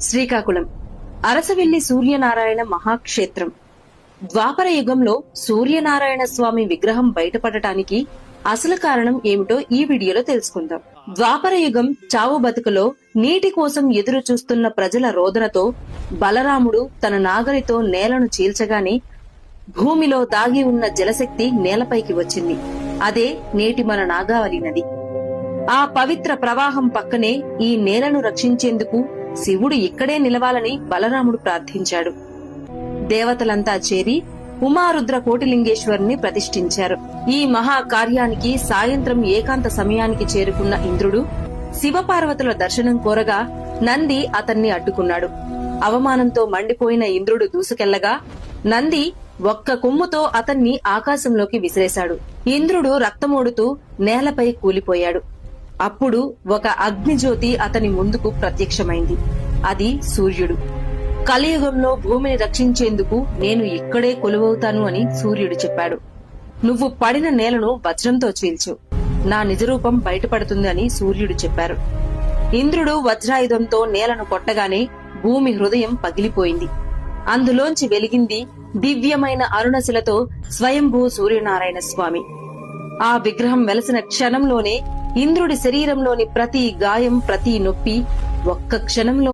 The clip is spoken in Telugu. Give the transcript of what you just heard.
శ్రీకాకుళం అరసవిల్లి సూర్యనారాయణ మహాక్షేత్రం. ద్వాపర యుగంలో సూర్యనారాయణ స్వామి విగ్రహం బయటపడటానికి అసలు కారణం ఏమిటో ఈ వీడియోలో తెలుసుకుందాం. ద్వాపర యుగం చావు బతుకులో నీటి కోసం ఎదురు చూస్తున్న ప్రజల రోదనతో బలరాముడు తన నాగలితో నేలను చీల్చగానే భూమిలో దాగి ఉన్న జలశక్తి నేలపైకి వచ్చింది. అదే నేటి మన నాగావళి నది. ఆ పవిత్ర ప్రవాహం పక్కనే ఈ నేలను రక్షించేందుకు శివుడు ఇక్కడే నిలవాలని బలరాముడు ప్రార్థించాడు. దేవతలంతా చేరి ఉమారుద్ర కోటిలింగేశ్వరుని ప్రతిష్ఠించారు. ఈ మహా కార్యానికి సాయంత్రం ఏకాంత సమయానికి చేరుకున్న ఇంద్రుడు శివపార్వతుల దర్శనం కోరగా నంది అతన్ని అడ్డుకున్నాడు. అవమానంతో మండిపోయిన ఇంద్రుడు దూసుకెళ్లగా నంది ఒక్క కొమ్ముతో అతన్ని ఆకాశంలోకి విసిరేశాడు. ఇంద్రుడు రక్తమోడుతూ నేలపై కూలిపోయాడు. అప్పుడు ఒక అగ్నిజ్యోతి అతని ముందుకు ప్రత్యక్షమైంది. అది సూర్యుడు. కలియుగంలో భూమిని రక్షించేందుకు నేను ఇక్కడే కొలువవుతాను అని సూర్యుడు చెప్పాడు. నువ్వు పడిన నేలను వజ్రంతో చీల్చు, నా నిజరూపం బయటపడుతుంది అని సూర్యుడు చెప్పారు. ఇంద్రుడు వజ్రాయుధంతో నేలను కొట్టగానే భూమి హృదయం పగిలిపోయింది. అందులోంచి వెలిగింది దివ్యమైన అరుణశిలతో స్వయంభూ సూర్యనారాయణ స్వామి. ఆ విగ్రహం వెలసిన క్షణంలోనే ఇంద్రుడి శరీరంలోని ప్రతి గాయం, ప్రతి నొప్పి ఒక్క క్షణంలో